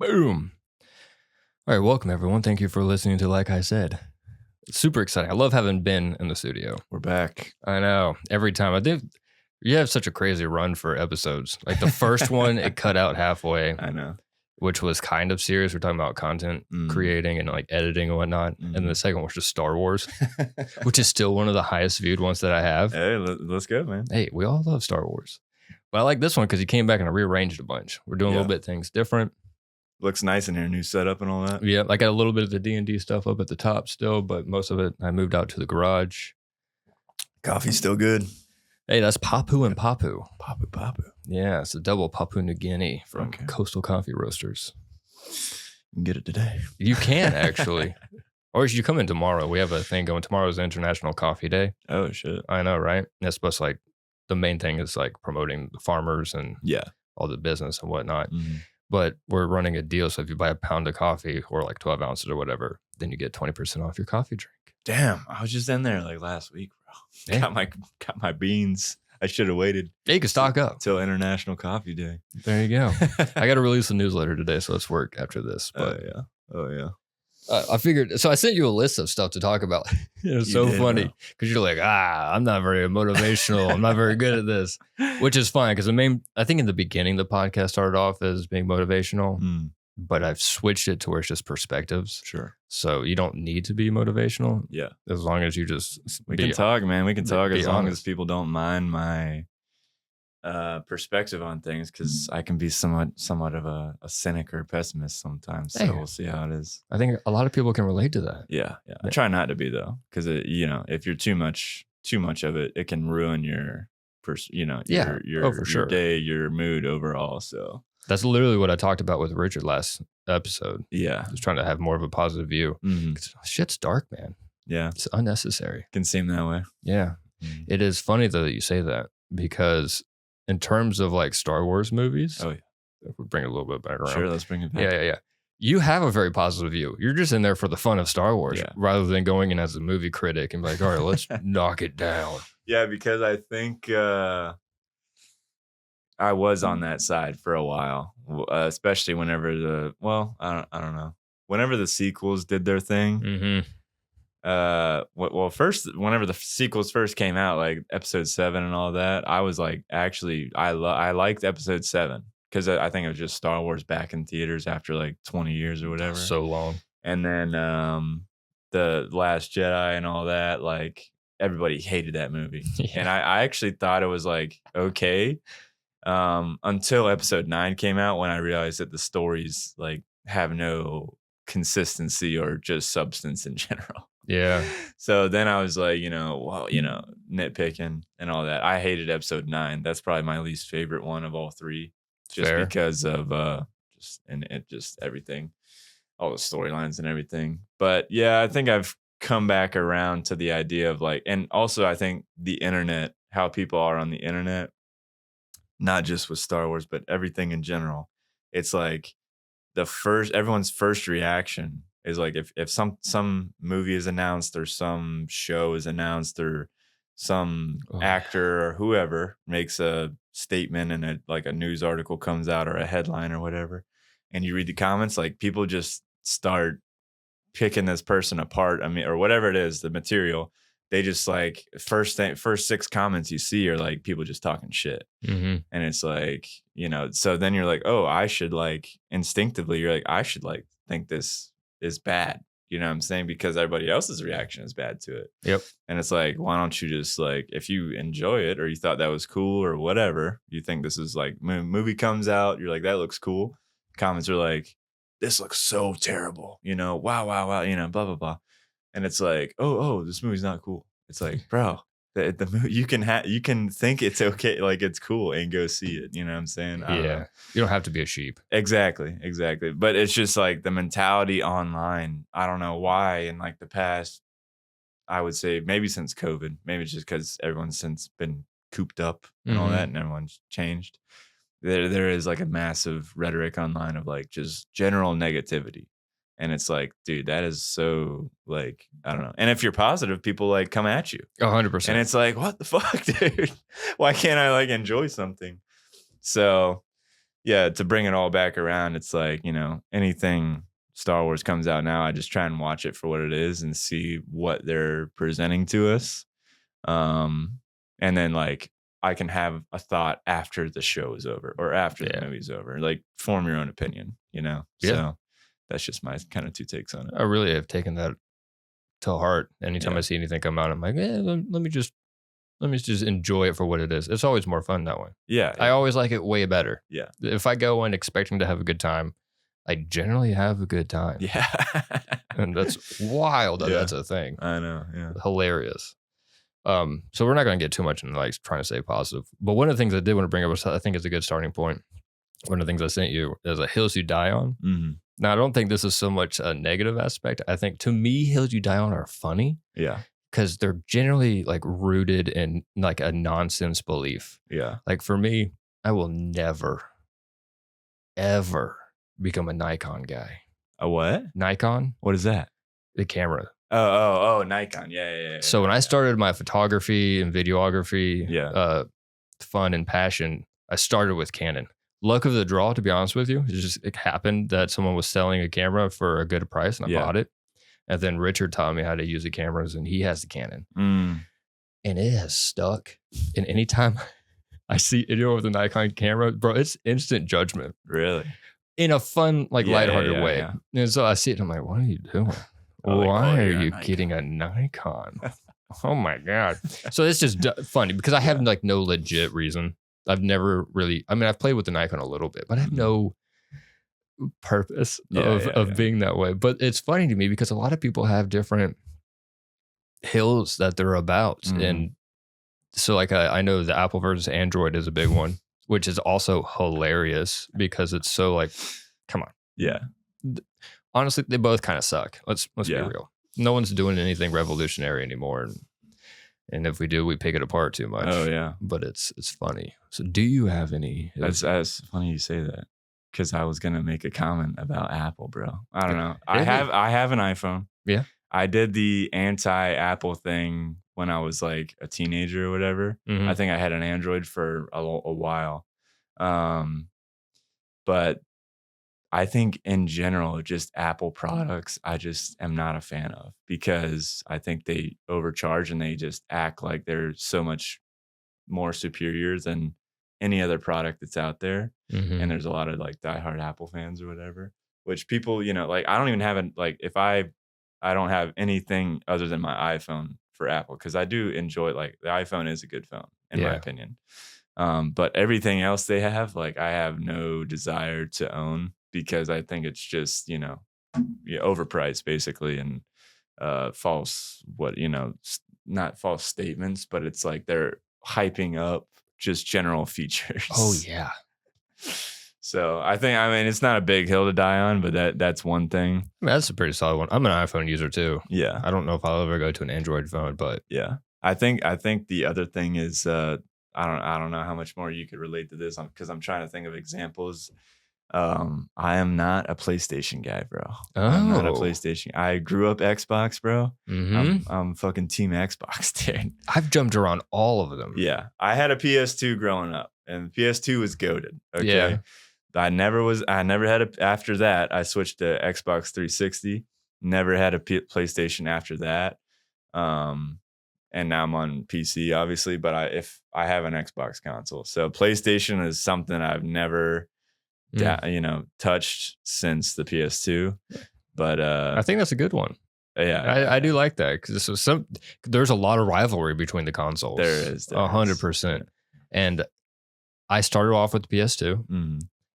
Boom. All right, welcome everyone. Thank you for listening to Like I Said. Super exciting. I love having been in the studio. We're back. I know. Every time. I think you have such a crazy run for episodes. Like the first one, it cut out halfway. I know. Which was kind of serious. We're talking about content creating and like editing and whatnot. And then the second one was just Star Wars, which is still one of the highest viewed ones that I have. Hey, let's go, man. Hey, we all love Star Wars. But I like this one because he came back and I rearranged a bunch. We're doing a little bit things different. Looks nice in here, new setup and all that. Yeah, I got a little bit of the D&D stuff up at the top still, but most of it I moved out to the garage. Coffee's still good. Hey, that's Papu and Papu. Papu. Yeah, it's a double Papua New Guinea from Coastal Coffee Roasters. You can get it today. You can, actually. Or you come in tomorrow. We have a thing going. Tomorrow's International Coffee Day. Oh, shit. I know, right? That's supposed to, like, the main thing is like promoting the farmers and all the business and whatnot. Mm-hmm. But we're running a deal. So if you buy a pound of coffee or like 12 ounces or whatever, then you get 20% off your coffee drink. Damn. I was just in there like last week, bro. Yeah. Got my beans. I should have waited. Yeah, you can stock up till International Coffee Day. There you go. I got to release a newsletter today, so let's work after this. But Oh yeah. I figured. So I sent you a list of stuff to talk about. It was so funny because you're like, I'm not very motivational. I'm not very good at this, which is fine because I think in the beginning the podcast started off as being motivational, but I've switched it to where it's just perspectives. Sure. So you don't need to be motivational. Yeah. As long as you just we can talk, man. We can talk as long as people don't mind my perspective on things, because I can be somewhat of a cynic or a pessimist sometimes. So we'll see how it is. I think a lot of people can relate to that. Yeah. I try not to be though, because if you're too much of it, it can ruin your your day, your mood overall. So that's literally what I talked about with Richard last episode. Yeah. Just trying to have more of a positive view. Shit's dark, man. Yeah. It's unnecessary. Can seem that way. Yeah. It is funny though that you say that, because in terms of like Star Wars movies, if we bring it a little bit back around. Sure, let's bring it back. Yeah. You have a very positive view. You're just in there for the fun of Star Wars rather than going in as a movie critic and be like, all right, let's knock it down. Yeah, because I think I was on that side for a while, especially whenever I don't know. Whenever the sequels did their thing. First, whenever the sequels first came out, like episode 7 and all that, I was like, actually, I liked episode 7 because I think it was just Star Wars back in theaters after like 20 years or whatever. So long. And then the Last Jedi and all that, like everybody hated that movie. And I actually thought it was like okay until episode 9 came out, when I realized that the stories like have no consistency or just substance in general. Yeah. So then I was like, nitpicking and all that. I hated episode 9. That's probably my least favorite one of all 3, just because of just everything, all the storylines and everything. But yeah, I think I've come back around to the idea of like, and also I think the internet, how people are on the internet, not just with Star Wars, but everything in general. It's like everyone's first reaction is like if some movie is announced or some show is announced or some actor or whoever makes a statement and like a news article comes out or a headline or whatever, and you read the comments, like people just start picking this person apart. I mean, or whatever it is, the material. They just like first 6 comments you see are like people just talking shit. And it's like, so then you're like, oh, I should like instinctively, you're like, I should like think this is bad. You know what I'm saying? Because everybody else's reaction is bad to it. Yep. And it's like, why don't you just like, if you enjoy it or you thought that was cool or whatever, you think this is like, movie comes out, you're like, that looks cool. Comments are like, this looks so terrible. Wow, blah, blah, blah. And it's like, oh, this movie's not cool. It's like, bro, the movie, you can think it's okay, like it's cool, and go see it. You know what I'm saying? Yeah, you don't have to be a sheep. Exactly. But it's just like the mentality online. I don't know why in like the past, I would say maybe since COVID, maybe it's just because everyone's since been cooped up and all that, and everyone's changed. There is like a massive rhetoric online of like just general negativity. And it's like, dude, that is so like, I don't know. And if you're positive, people like come at you 100%. And it's like, what the fuck, dude? Why can't I like enjoy something? So yeah, to bring it all back around, it's like, anything Star Wars comes out now, I just try and watch it for what it is and see what they're presenting to us. And then like I can have a thought after the show is over or after the movie's over. Like form your own opinion, Yeah. So that's just my kind of two takes on it. I really have taken that to heart. Anytime I see anything come out, I'm like, let me just enjoy it for what it is. It's always more fun that way. Yeah. I always like it way better. Yeah. If I go in expecting to have a good time, I generally have a good time. Yeah. And that's wild that that's a thing. I know. Yeah. Hilarious. So we're not going to get too much into like trying to stay positive. But one of the things I did want to bring up, which I think is a good starting point. One of the things I sent you is a Hills You Die On. Mm-hmm. Now, I don't think this is so much a negative aspect. I think to me, Hills You Die On are funny. Yeah. Because they're generally like rooted in like a nonsense belief. Yeah. Like for me, I will never, ever become a Nikon guy. A what? Nikon? What is that? The camera. Oh, Nikon. Yeah. So when I started my photography and videography, fun and passion, I started with Canon. Luck of the draw, to be honest with you. It happened that someone was selling a camera for a good price and I bought it. And then Richard taught me how to use the cameras and he has the Canon. And it has stuck. And anytime I see video with a Nikon camera, bro, it's instant judgment. Really? In a fun, like lighthearted way. Yeah. And so I see it and I'm like, what are you doing? Why are you getting a Nikon? Oh my God. So it's just funny because I have like no legit reason. I've never really, I've played with the Nikon a little bit, but I have no purpose of being that way. But it's funny to me because a lot of people have different hills that they're about. And so like I know the Apple versus Android is a big one, which is also hilarious because it's so like, come on. Yeah. Honestly, they both kind of suck. Let's be real. No one's doing anything revolutionary anymore. And if we do, we pick it apart too much. Oh yeah. But it's funny. So do you have any? That's funny you say that. Because I was gonna make a comment about Apple, bro. I don't know. I have an iPhone. Yeah. I did the anti-Apple thing when I was like a teenager or whatever. I think I had an Android for a while. But I think in general, just Apple products, I just am not a fan of because I think they overcharge and they just act like they're so much more superior than any other product that's out there. And there's a lot of like diehard Apple fans or whatever, which people, like I don't even have if I don't have anything other than my iPhone for Apple because I do enjoy like the iPhone is a good phone in my opinion. But everything else they have, like I have no desire to own because I think it's just, overpriced basically and false, not false statements, but it's like they're hyping up just general features. Oh yeah. So I think, it's not a big hill to die on, but that's one thing. That's a pretty solid one. I'm an iPhone user too. Yeah. I don't know if I'll ever go to an Android phone, but yeah. I think the other thing is, I don't know how much more you could relate to this because I'm trying to think of examples. I am not a PlayStation guy, bro. I'm not a PlayStation. I grew up Xbox, bro. I'm fucking team Xbox, dude. I've jumped around all of them. Yeah. I had a PS2 growing up and PS2 was goated. Okay. Yeah. I never had after that. I switched to Xbox 360. Never had a PlayStation after that. And now I'm on PC, obviously, but if I have an Xbox console. So PlayStation is something I've never touched since the PS2. But I think that's a good one. Yeah. I do like that because there's a lot of rivalry between the consoles. There is 100%. And I started off with the PS2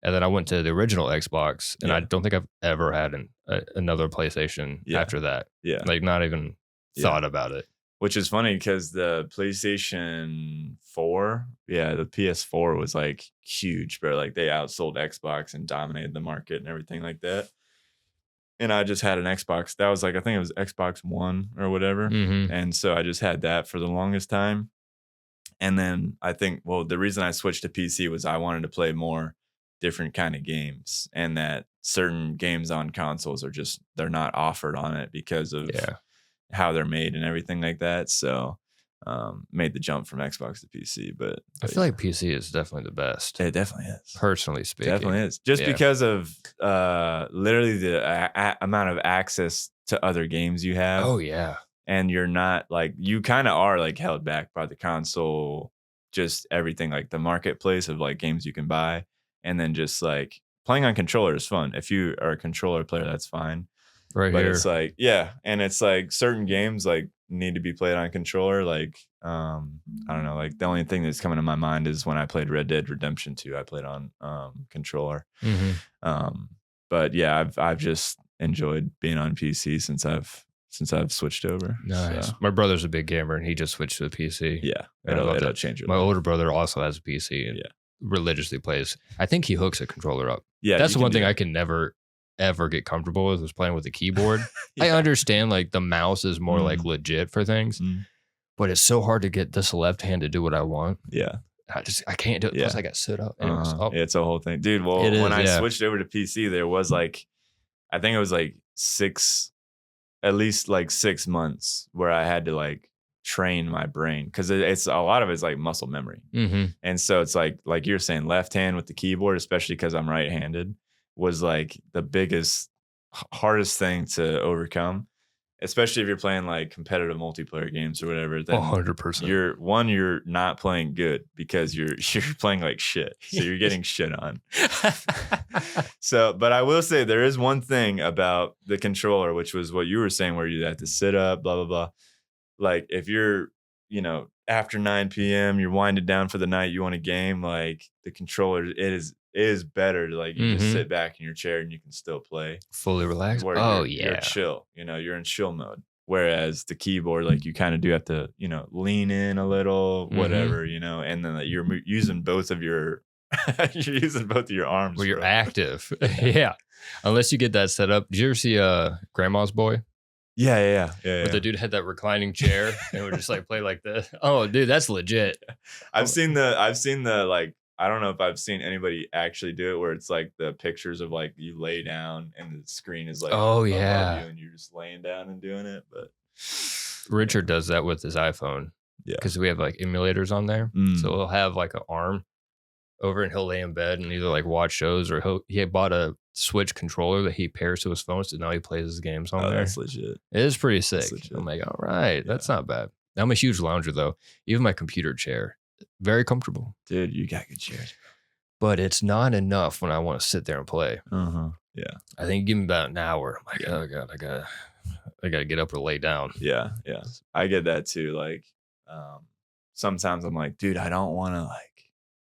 and then I went to the original Xbox and I don't think I've ever had another PlayStation after that. Yeah. Like not even thought about it. Which is funny because the PlayStation 4, the PS4 was like huge, bro. Like they outsold Xbox and dominated the market and everything like that. And I just had an Xbox. That was like, I think it was Xbox One or whatever. And so I just had that for the longest time. And then I think, the reason I switched to PC was I wanted to play more different kind of games and that certain games on consoles they're not offered on it because of how they're made and everything like that. So made the jump from Xbox to PC. But I feel like PC is definitely the best. It definitely is. Personally speaking. Definitely is. Just because of literally the amount of access to other games you have. Oh, yeah. And you're not like, you kind of are like held back by the console, just everything, like the marketplace of like games you can buy. And then just like playing on controller is fun. If you are a controller player, that's fine. But here. It's like, yeah. And it's like certain games like need to be played on controller. Like, I don't know, like the only thing that's coming to my mind is when I played Red Dead Redemption 2, I played on controller. But yeah, I've just enjoyed being on PC since I've switched over. Nice. So. My brother's a big gamer and he just switched to the PC. Yeah. It'll change it. My older brother also has a PC and religiously plays. I think he hooks a controller up. Yeah. That's the one thing I can never ever get comfortable with, was playing with the keyboard. I understand like the mouse is more like legit for things, but it's so hard to get this left hand to do what I want. Yeah. I can't do it. Plus I got sit up. It's a whole thing. Dude, well, when I switched over to PC, there was like, I think it was like at least like 6 months where I had to like train my brain, because it's a lot of it's like muscle memory. And so it's like you're saying, left hand with the keyboard, especially because I'm right-handed, was like the biggest, hardest thing to overcome, especially if you're playing like competitive multiplayer games or whatever. Then 100%. You're not playing good because you're playing like shit. So you're getting shit on. So, but I will say there is one thing about the controller, which was what you were saying, where you have to sit up, blah, blah, blah. Like if you're, after 9 p.m., you're winding down for the night, you want a game, like the controller, it is better to like, you just sit back in your chair and you can still play. Fully relaxed. You're chill, you're in chill mode. Whereas the keyboard, like you kind of do have to, lean in a little, whatever, and then you're using both of your, you're using both of your arms. Well, you're active. Yeah. Unless you get that set up. Did you ever see Grandma's Boy? Yeah. But the dude had that reclining chair and would just like play like this. Oh, dude, that's legit. I've seen the like, I don't know if I've seen anybody actually do it, where it's like the pictures of like you lay down and the screen is like, above you and you're just laying down and doing it. But Richard does that with his iPhone. Yeah. Because we have like emulators on there. So he'll have like an arm over and he'll lay in bed and either like watch shows, or he bought a Switch controller that he pairs to his phone, so now he plays his games on there. That's legit. It is pretty sick. I'm like, all right, that's not bad. I'm a huge lounger though. Even my computer chair, very comfortable. Dude, you got good chairs. But it's not enough when I want to sit there and play. Yeah. I think give me about an hour. I'm like, oh God, I gotta get up or lay down. Yeah. I get that too. Like, sometimes I'm like, dude, I don't want to like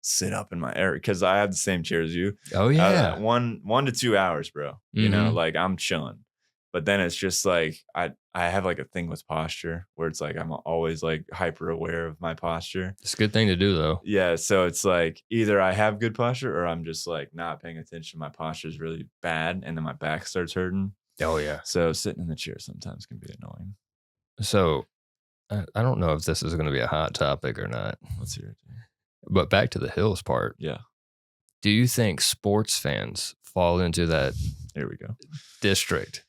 sit up in my area, because I have the same chair as you. Oh yeah. 1 to 2 hours, bro. Like I'm chilling. But then it's just like I have like a thing with posture where it's like I'm always like hyper aware of my posture. It's a good thing to do though. Yeah. So it's like either I have good posture or I'm just like not paying attention. My posture is really bad and then my back starts hurting. Oh yeah. So sitting in the chair sometimes can be annoying. So I don't know if this is going to be a hot topic or not. Let's hear it. But back to the Hills part. Yeah. Do you think sports fans fall into that Here we go. district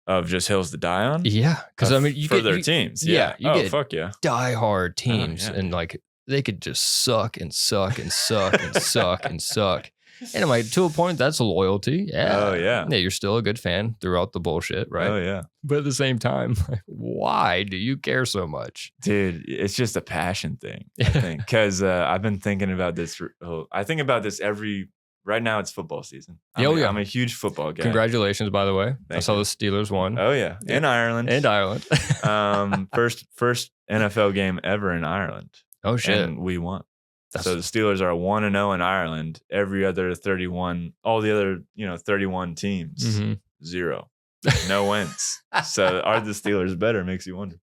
of just hills to die on? Yeah. Because I mean, you for their teams. Yeah. You get fuck yeah. diehard teams and like they could just suck and suck and suck and suck and suck. And I'm like, to a point, that's a loyalty. Yeah. Oh, yeah. Yeah, you're still a good fan throughout the bullshit, right? Oh, yeah. But at the same time, like, why do you care so much? Dude, it's just a passion thing, I think. Because I've been thinking about this. I think about this right now it's football season. I'm a huge football guy. Congratulations, by the way. I saw the Steelers won. Oh, yeah. In Ireland. First NFL game ever in Ireland. Oh, shit. And we won. So the Steelers are 1-0 in Ireland. Every other 31, all the other 31 teams, 0, no wins. So are the Steelers better? Makes you wonder.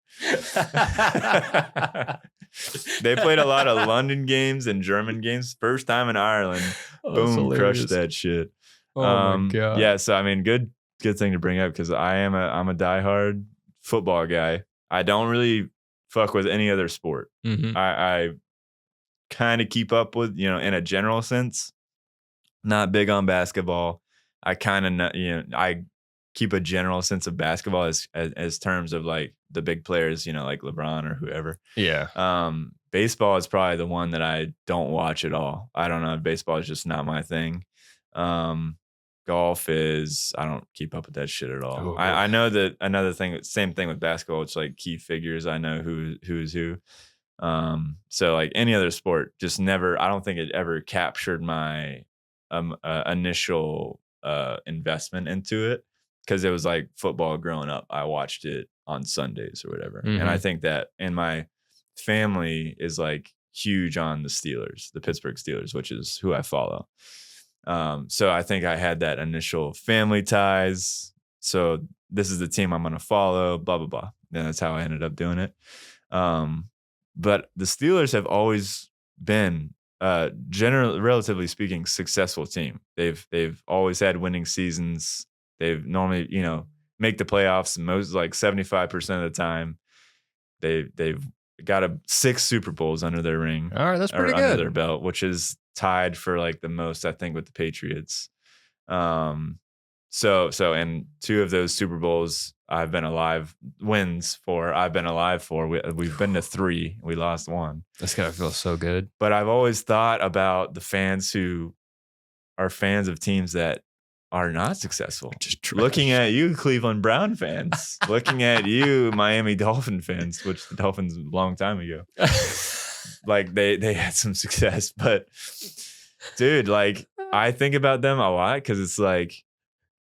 They played a lot of London games and German games. First time in Ireland, boom, crushed that shit. Oh my God. Yeah. So I mean, good thing to bring up, because I'm a diehard football guy. I don't really fuck with any other sport. I kind of keep up with, in a general sense. Not big on basketball. I kind of, I keep a general sense of basketball as terms of like the big players, you know, like LeBron or whoever. Yeah. Baseball is probably the one that I don't watch at all. I don't know. Baseball is just not my thing. Golf is, I don't keep up with that shit at all. Oh. I know that another thing, same thing with basketball. It's like key figures. I know who's who. So like any other sport, just never, I don't think it ever captured my initial investment into it, because it was like football growing up. I watched it on Sundays or whatever. And I think that in my family is like huge on the Steelers, the Pittsburgh Steelers, which is who I follow. So I think I had that initial family ties. So this is the team I'm going to follow, blah, blah, blah. And that's how I ended up doing it. But the Steelers have always been, generally, relatively speaking, successful team. They've always had winning seasons. They've normally, you know, make the playoffs most, like 75% of the time. They've got 6 Super Bowls under their ring. All right, that's pretty good. Under their belt, which is tied for like the most, I think, with the Patriots. So and 2 of those Super Bowls I've been alive for. We've been to 3. We lost 1. That's gotta feel so good. But I've always thought about the fans who are fans of teams that are not successful. Just looking at you, Cleveland Brown fans. Looking at you, Miami Dolphin fans, which the Dolphins a long time ago. Like they had some success, but dude, like I think about them a lot, because it's like,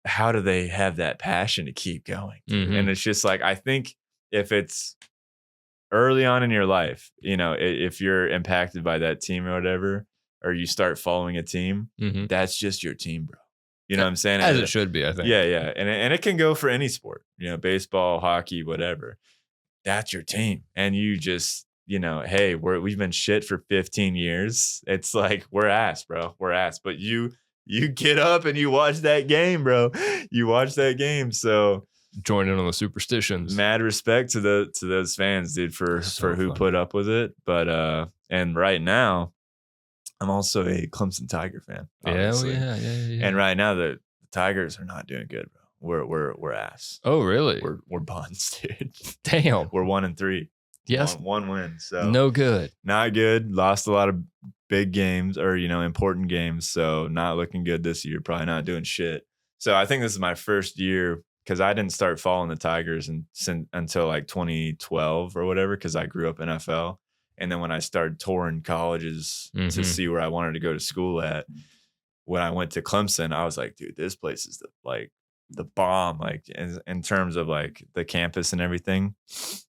how do they have that passion to keep going? And it's just like, I think if it's early on in your life, you know, if you're impacted by that team or whatever, or you start following a team, that's just your team, bro. You know what I'm saying? As it should be, I think. Yeah, yeah. And it can go for any sport, you know, baseball, hockey, whatever. That's your team. And you just, you know, hey, we've been shit for 15 years. It's like, we're ass, bro. We're ass. But you get up and you watch that game, bro. You watch that game. So join in on the superstitions. Mad respect to those fans, dude, for who put up with it. But and right now, I'm also a Clemson Tiger fan. Obviously. Yeah. And right now the Tigers are not doing good, bro. We're ass. Oh, really? We're buns, dude. Damn. We're 1-3. Yes. One win. So no good. Not good. Lost a lot of big games, or, you know, important games. So not looking good this year. Probably not doing shit. So I think this is my first year, because I didn't start following the Tigers until like 2012 or whatever, because I grew up NFL. And then when I started touring colleges to see where I wanted to go to school at, when I went to Clemson, I was like, dude, this place is the bomb, like in terms of like the campus and everything,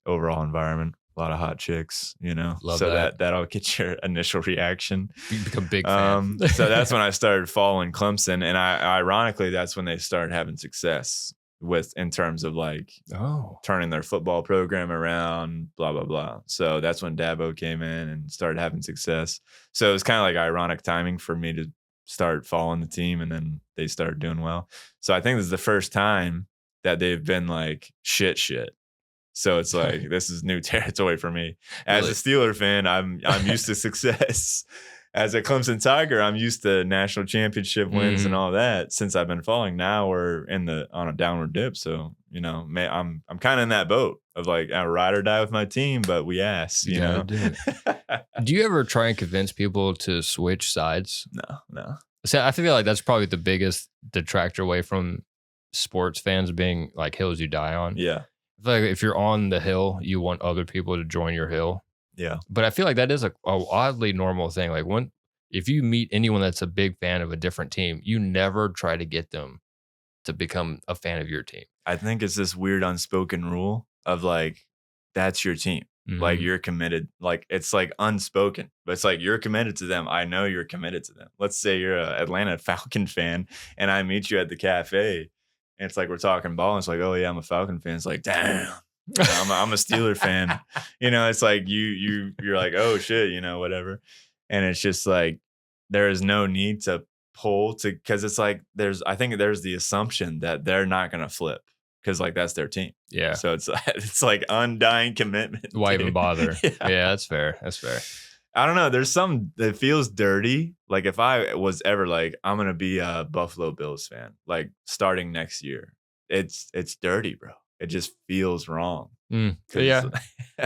overall environment, a lot of hot chicks, you know. Love so that. that'll get your initial reaction. You become a big fan. So that's when I started following Clemson, and ironically, that's when they started having success in terms of like turning their football program around, blah, blah, blah. So that's when Dabo came in and started having success. So it was kind of like ironic timing for me to start following the team, and then they started doing well. So I think this is the first time that they've been like shit. So it's like, this is new territory for me. As a Steeler fan, I'm used to success. As a Clemson Tiger, I'm used to national championship wins and all that. Since I've been following, now we're on a downward dip. So, you know, I'm kind of in that boat of like, I ride or die with my team, but we ass, you know. Do you ever try and convince people to switch sides? No. So I feel like that's probably the biggest detractor away from sports fans, being like hills you die on. Yeah. I feel like if you're on the hill, you want other people to join your hill. Yeah. But I feel like that is a oddly normal thing. Like if you meet anyone that's a big fan of a different team, you never try to get them to become a fan of your team. I think it's this weird unspoken rule of like, that's your team. Like, you're committed. Like, it's like unspoken, but it's like, you're committed to them. I know you're committed to them. Let's say you're an Atlanta Falcon fan and I meet you at the cafe and it's like, we're talking ball. And it's like, oh yeah, I'm a Falcon fan. It's like, damn. I'm a Steeler fan. You know, it's like you're like, oh shit, you know, whatever. And it's just like, there is no need to pull to, because it's like I think there's the assumption that they're not gonna flip, because like that's their team. Yeah. So it's like undying commitment. Why even bother? Yeah, that's fair. I don't know. There's some that feels dirty. Like if I was ever like, I'm gonna be a Buffalo Bills fan, like starting next year, it's dirty, bro. It just feels wrong. Yeah.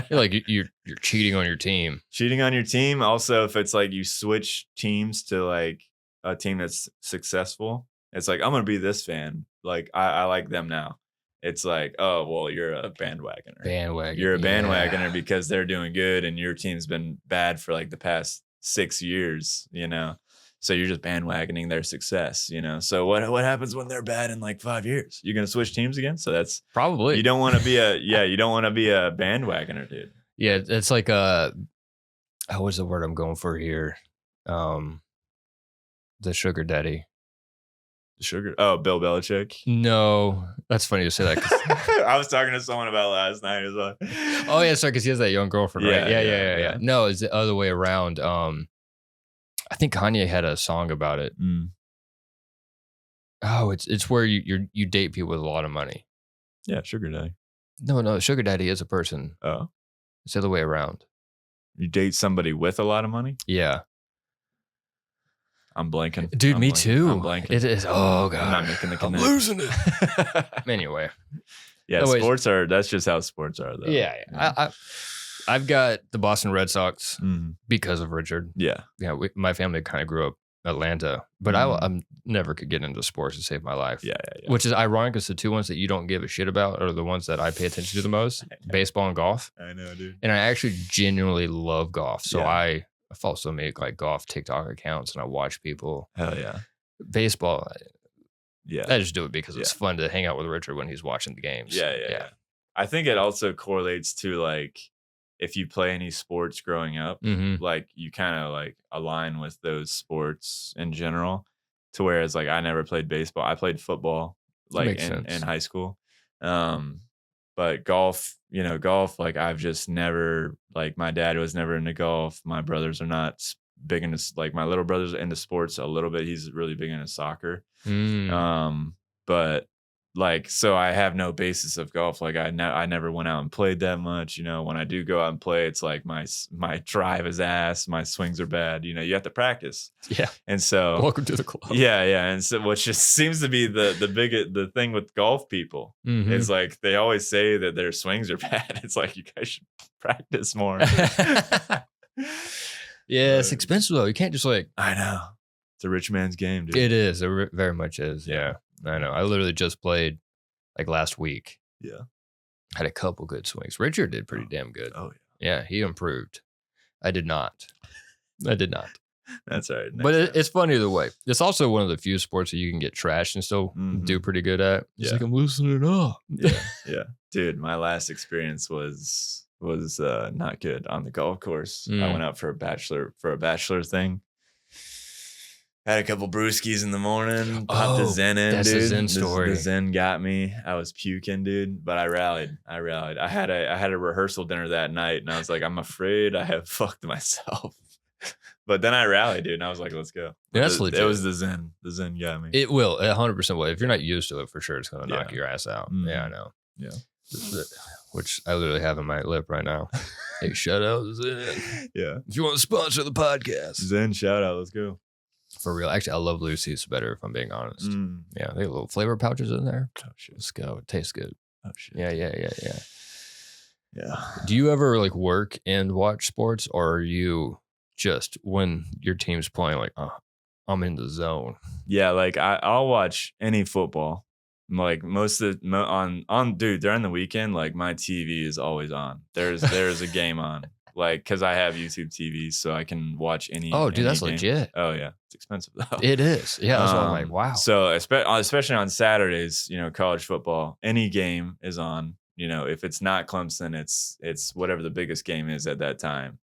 You're like you're cheating on your team. Cheating on your team. Also, if it's like you switch teams to like a team that's successful, it's like, I'm gonna be this fan. Like I like them now. It's like, oh well, you're a bandwagoner. You're a bandwagoner because they're doing good and your team's been bad for like the past 6 years, you know. So you're just bandwagoning their success, you know. So what happens when they're bad in like 5 years? You're gonna switch teams again? So that's probably, you don't want to be you don't want to be a bandwagoner, dude. Yeah, it's like what's the word I'm going for here? The sugar daddy. Oh, Bill Belichick. No, that's funny to say that. I was talking to someone about last night as well. Oh yeah, sorry, because he has that young girlfriend, right? Yeah. No, it's the other way around. I think Kanye had a song about it. Oh, it's where you date people with a lot of money. Yeah, sugar daddy. No, sugar daddy is a person. Oh, it's the other way around. You date somebody with a lot of money? Yeah. I'm blanking. Dude, me too. I'm blanking. It is. Oh, God. I'm not making the connection. I'm losing it. Anyway. Yeah, anyways, that's just how sports are, though. Yeah. I've got the Boston Red Sox because of Richard. Yeah. Yeah. My family kind of grew up in Atlanta, but I never could get into sports to save my life. Yeah. Which is ironic because the two ones that you don't give a shit about are the ones that I pay attention to the most, baseball and golf. I know, dude. And I actually genuinely love golf. So I follow so many like golf TikTok accounts and I watch people. Hell yeah. Baseball. Yeah. I just do it because it's fun to hang out with Richard when he's watching the games. Yeah. I think it also correlates to like if you play any sports growing up, like you kind of like align with those sports in general. To whereas like I never played baseball. I played football like in high school. But golf, like I've just never, like my dad was never into golf. My brothers are not big into, like my little brother's into sports a little bit. He's really big into soccer. But like, so I have no basis of golf. Like I never went out and played that much. When I do go out and play, it's like my drive is ass. My swings are bad. You have to practice. Yeah. And so welcome to the club. Yeah. And so which just seems to be the thing with golf people. It's like, they always say that their swings are bad. It's like, you guys should practice more. Yeah. It's expensive though. You can't just like, I know. It's a rich man's game, dude. It is. It very much is. Yeah. I know. I literally just played like last week. Yeah. Had a couple good swings. Richard did pretty damn good. Oh, yeah. Yeah, he improved. I did not. That's all right. But it's fun either way. It's also one of the few sports that you can get trashed and still do pretty good at. It's like, I'm loosening it up. Yeah. Dude, my last experience was not good on the golf course. I went out for a bachelor thing. Had a couple brewskis in the morning. Popped the Zen in, that's dude. A Zen story. The Zen got me. I was puking, dude. But I rallied. I had a rehearsal dinner that night, and I was like, I'm afraid I have fucked myself. But then I rallied, dude, and I was like, let's go. Yeah, that's legit. It was the Zen. The Zen got me. It will. 100% will. If you're not used to it, for sure, it's going to knock your ass out. Yeah, I know. Yeah. Which I literally have in my lip right now. Hey, shout out to Zen. Yeah. If you want to sponsor the podcast. Zen, shout out. Let's go. For real. Actually, I love Lucy's better if I'm being honest. Yeah, they have little flavor pouches in there. Oh, shit. Let's go. It tastes good. Oh, shit. Yeah. Do you ever like work and watch sports, or are you just when your team's playing like, I'm in the zone? Yeah, like I'll watch any football. Like most of dude, during the weekend, like my TV is always on. There's a game on. Like, because I have YouTube TV, so I can watch any. Oh, dude, that's game. Legit. Oh, yeah. It's expensive, though. It is. Yeah, that's why I'm like, wow. So, especially on Saturdays, college football, any game is on. If it's not Clemson, it's whatever the biggest game is at that time.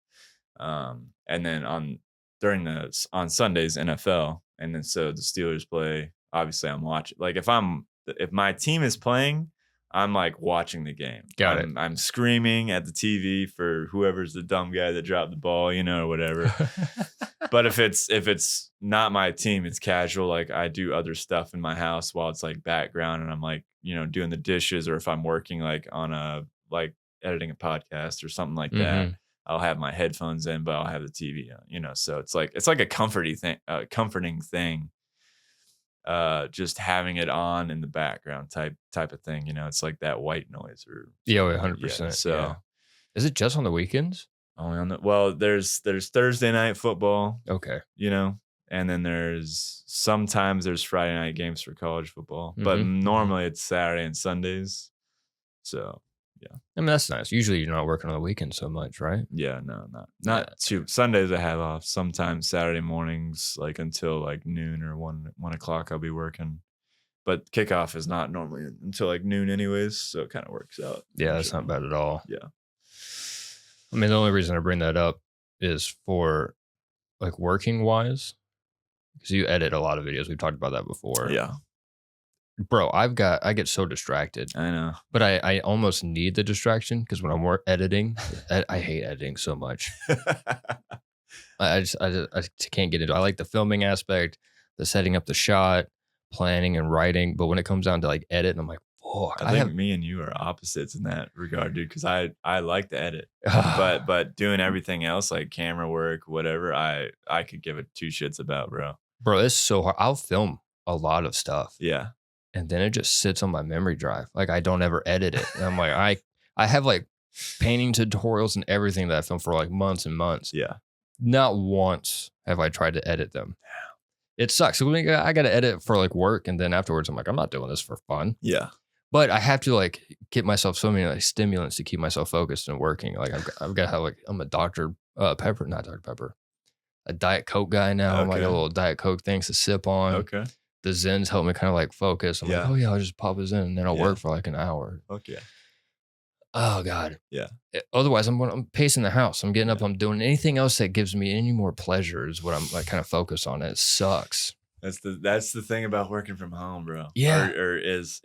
And then on Sundays, NFL. And then so the Steelers play. Obviously, I'm watching. Like, if my team is playing, I'm like watching the game. Got it. I'm screaming at the TV for whoever's the dumb guy that dropped the ball, or whatever. But if it's not my team, it's casual. Like I do other stuff in my house while it's like background, and I'm like, doing the dishes, or if I'm working like on editing a podcast or something like that, I'll have my headphones in, but I'll have the TV on. So it's like a comforting thing. just having it on in the background type of thing. It's like that white noise or Yeah, something. 100%. So Yeah. Is it just on the weekends? only on there's Thursday night football, Okay. and then sometimes there's Friday night games for college football, but Mm-hmm. normally it's Saturday and Sundays. So yeah. I mean, that's nice. Usually you're not working on the weekend so much, right? Yeah, no, not too. Sundays I have off. Sometimes Saturday mornings, like until like noon or 1 o'clock, I'll be working. But kickoff is not normally until like noon, anyways, so it kind of works out. Yeah, that's not bad at all. Yeah. I mean, the only reason I bring that up is for like working wise, because you edit a lot of videos. We've talked about that before. Yeah, bro, I get so distracted. I know. But I almost need the distraction because when I'm editing, I hate editing so much. I just can't get into it. I like the filming aspect, the setting up the shot, planning and writing. But when it comes down to like edit, I'm like, oh, I think me and you are opposites in that regard, dude. Because I like to edit, but doing everything else like camera work, whatever, I could give it two shits about, bro. Bro, it's so hard. I'll film a lot of stuff. Yeah. And then it just sits on my memory drive. Like I don't ever edit it. And I'm like, I have like painting tutorials and everything that I filmed for like months and months. Yeah. Not once have I tried to edit them. It sucks. So I got to edit for like work. And then afterwards, I'm like, I'm not doing this for fun. Yeah. But I have to like get myself so many like stimulants to keep myself focused and working. Like I've got to have like, I'm a Dr. Pepper, not Dr. Pepper, a Diet Coke guy now. Okay. I'm like a little Diet Coke things to sip on. Okay. The Zens help me kind of like focus. I'm like, oh yeah, I'll just pop a Zen and then I'll work for like an hour. Okay. Oh God. Yeah. Otherwise, I'm pacing the house. I'm getting up. I'm doing anything else that gives me any more pleasure is what I'm like kind of focused on. It sucks. That's the thing about working from home, bro. Yeah. Or is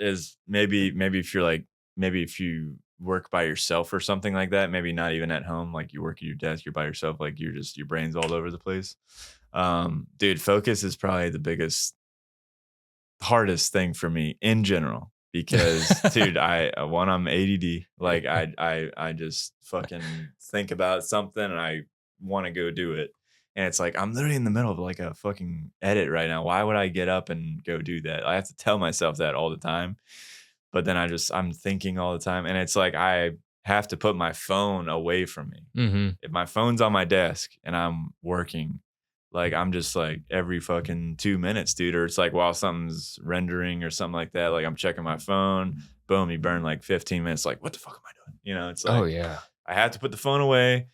maybe if you're like, maybe if you work by yourself or something like that, maybe not even at home, like you work at your desk, you're by yourself, like your brain's all over the place. Dude, focus is probably the hardest thing for me in general because dude, I'm ADD. Like I just fucking think about something and I want to go do it. And it's like, I'm literally in the middle of like a fucking edit right now. Why would I get up and go do that? I have to tell myself that all the time. But then I'm thinking all the time. And it's like, I have to put my phone away from me. Mm-hmm. If my phone's on my desk and I'm working, like I'm just like every fucking 2 minutes, dude. Or it's like while something's rendering or something like that, like I'm checking my phone, boom, you burn like 15 minutes. Like, what the fuck am I doing? It's like, oh yeah, I have to put the phone away.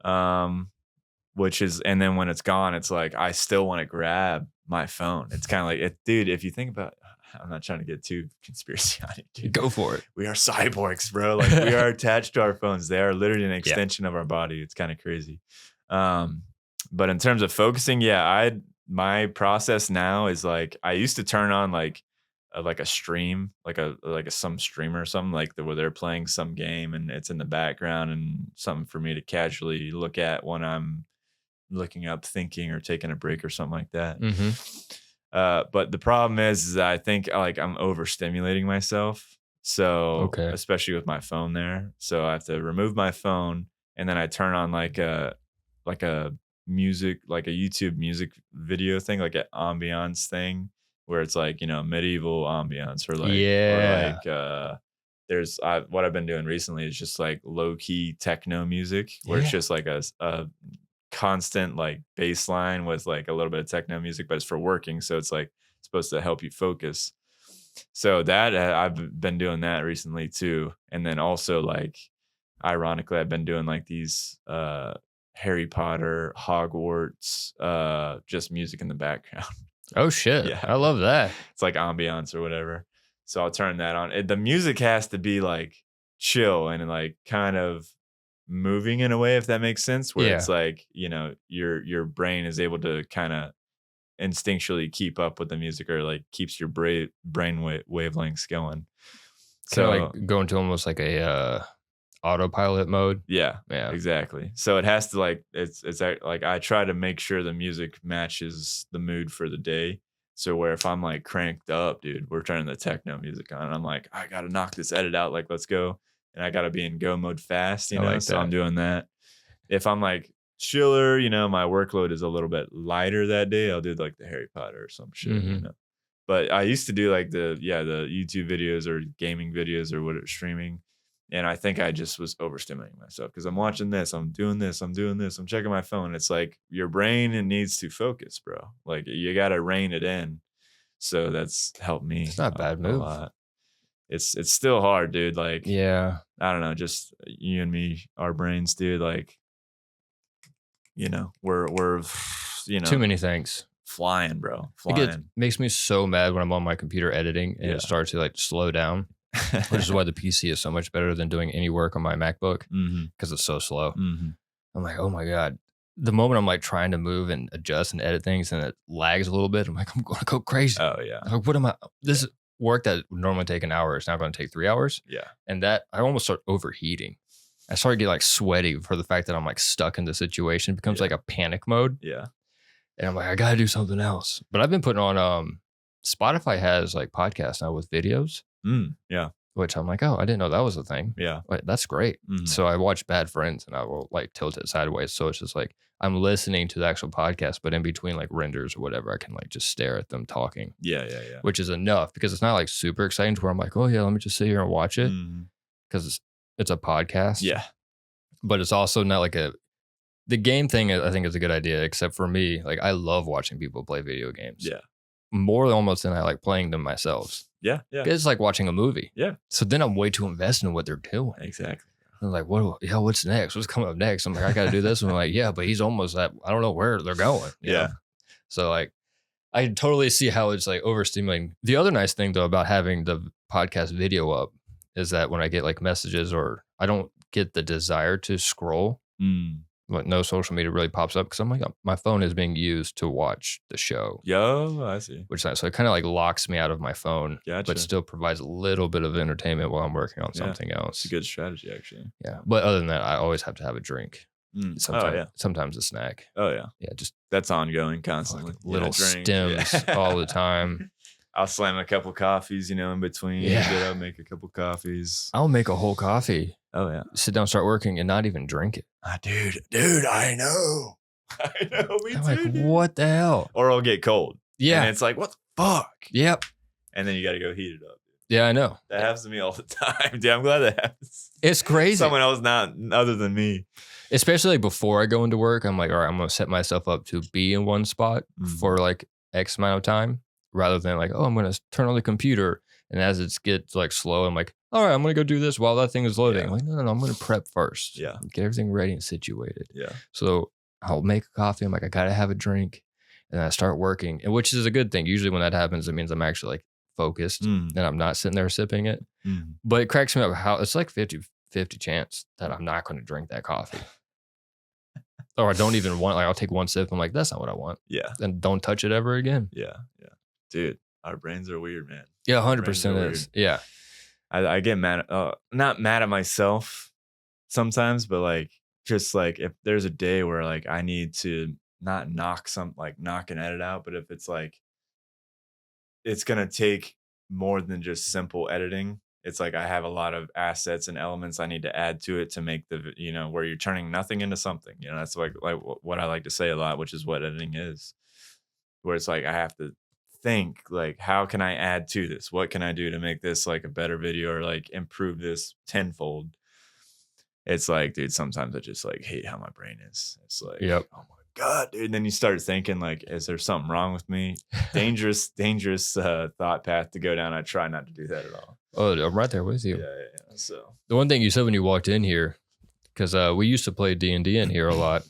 And then when it's gone, it's like, I still want to grab my phone. It's kind of like it, dude, if you think about, I'm not trying to get too conspiracy on it, dude. Go for it. We are cyborgs, bro. Like we are attached to our phones. They are literally an extension of our body. It's kind of crazy. But in terms of focusing, my process now is like, I used to turn on like a stream, like some streamer or something like where they're playing some game and it's in the background and something for me to casually look at when I'm looking up, thinking or taking a break or something like that. Mm-hmm. But the problem is that I think like I'm overstimulating myself. So especially with my phone there. So I have to remove my phone and then I turn on like a music, like a YouTube music video thing, like an ambiance thing where it's like, medieval ambiance or there's what I've been doing recently is just like low key techno music where it's just like a constant like bass line with like a little bit of techno music, but it's for working. So it's like supposed to help you focus. So that I've been doing that recently too. And then also like, ironically, I've been doing like these, Harry Potter, Hogwarts, just music in the background. Oh shit. Yeah. I love that. It's like ambiance or whatever. So I'll turn that on. The music has to be like chill and like kind of moving in a way, if that makes sense, where it's like, your brain is able to kind of instinctually keep up with the music or like keeps your brain wavelengths going. So like go into almost like a autopilot mode. Yeah, exactly. So it has to like, it's like I try to make sure the music matches the mood for the day. So where if I'm like cranked up, dude, we're turning the techno music on. And I'm like, I got to knock this edit out. Like, let's go. And I got to be in go mode fast, like so I'm doing that. If I'm like chiller, my workload is a little bit lighter that day, I'll do like the Harry Potter or some shit, But I used to do like the YouTube videos or gaming videos or whatever, streaming. And I think I just was overstimulating myself because I'm watching this, I'm doing this, I'm checking my phone. It's like your brain needs to focus, bro. Like you got to rein it in. So that's helped me. It's not a bad move. Lot. It's still hard, dude. Like, yeah, I don't know, just you and me, our brains, dude. Like, you know, we're you know, too many things flying, bro. Flying. Makes me so mad when I'm on my computer editing and it starts to like slow down. Which is why the PC is so much better than doing any work on my MacBook because it's so slow. I'm like, oh my God. The moment I'm like trying to move and adjust and edit things and it lags a little bit, I'm like, I'm going to go crazy. Oh, yeah. I'm like, what am I? This work that would normally take an hour is now going to take 3 hours. Yeah. And that I almost start overheating. I started to get like sweaty for the fact that I'm like stuck in the situation. It becomes like a panic mode. Yeah. And I'm like, I got to do something else. But I've been putting on, Spotify has like podcasts now with videos. Yeah. Which I'm like, oh, I didn't know that was a thing. Yeah. But that's great. So I watch Bad Friends and I will like tilt it sideways. So it's just like I'm listening to the actual podcast, but in between like renders or whatever, I can like just stare at them talking. Yeah. Which is enough because it's not like super exciting to where I'm like, oh yeah, let me just sit here and watch it. Because it's a podcast. Yeah. But it's also not like the game thing I think is a good idea, except for me, like I love watching people play video games. Yeah. More almost than I like playing them myself. Yeah. It's like watching a movie. Yeah. So then I'm way too invested in what they're doing. Exactly. I'm like, what's next? What's coming up next? I'm like, I got to do this. And I'm like, yeah, but he's almost at, I don't know where they're going. You know? So like, I totally see how it's like overstimulating. The other nice thing though about having the podcast video up is that when I get like messages or I don't get the desire to scroll, but no social media really pops up because I'm like, my phone is being used to watch the show. Yo, I see. Which so it kind of like locks me out of my phone, Gotcha. But still provides a little bit of entertainment while I'm working on something else. It's a good strategy, actually. Yeah, but other than that, I always have to have a drink. Sometimes a snack. Oh yeah, just that's ongoing constantly. Like little stems all the time. I'll slam a couple coffees, in between. Yeah, I'll make a couple coffees. I'll make a whole coffee. Oh yeah, sit down, start working, and not even drink it. Dude, I know. Me too. Like, what the hell? Or I'll get cold. Yeah, and it's like, what the fuck? Yep. And then you got to go heat it up. Yeah, I know. That happens to me all the time, dude. I'm glad that happens. It's crazy. Someone else, not other than me. Especially like before I go into work, I'm like, all right, I'm going to set myself up to be in one spot for like X amount of time, rather than like, oh, I'm going to turn on the computer. And as it gets like slow, I'm like, all right, I'm going to go do this while that thing is loading. I'm like, no, I'm going to prep first. Yeah. Get everything ready and situated. Yeah. So I'll make a coffee. I'm like, I got to have a drink. And I start working, and which is a good thing. Usually when that happens, it means I'm actually like focused and I'm not sitting there sipping it. But it cracks me up how it's like 50-50 chance that I'm not going to drink that coffee. Or I don't even want, like I'll take one sip. I'm like, that's not what I want. Yeah. And don't touch it ever again. Yeah. Dude, our brains are weird, man. Yeah, 100% is. Yeah. I get mad, not mad at myself sometimes, but like, just like if there's a day where like I need to not knock an edit out, but if it's like, it's going to take more than just simple editing. It's like I have a lot of assets and elements I need to add to it to make the, where you're turning nothing into something. That's like what I like to say a lot, which is what editing is. Where it's like I have to think like, how can I add to this? What can I do to make this like a better video or like improve this tenfold? It's like, dude, sometimes I just like hate how my brain is. It's like, yep. Oh my God, dude. And then you start thinking like, is there something wrong with me? Dangerous thought path to go down. I try not to do that at all. Oh, I'm right there with you. Yeah. So the one thing you said when you walked in here, because we used to play D&D in here a lot,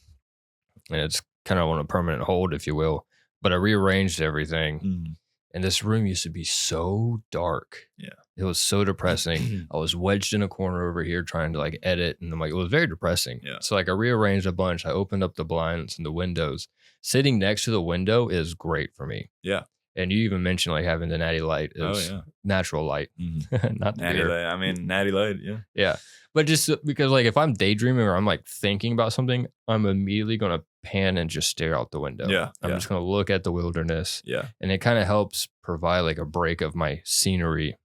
and it's kind of on a permanent hold, if you will. But I rearranged everything, and this room used to be so dark. Yeah, it was so depressing. I was wedged in a corner over here trying to like edit, and I'm like, it was very depressing. Yeah. So like I rearranged a bunch. I opened up the blinds and the windows. Sitting next to the window is great for me. Yeah. And you even mentioned like having the natty light is natural light, not natty beer. Light. I mean, natty light. Yeah. Yeah. But just because like if I'm daydreaming or I'm like thinking about something, I'm immediately going to pan and just stare out the window. Yeah. I'm just going to look at the wilderness. Yeah. And it kind of helps provide like a break of my scenery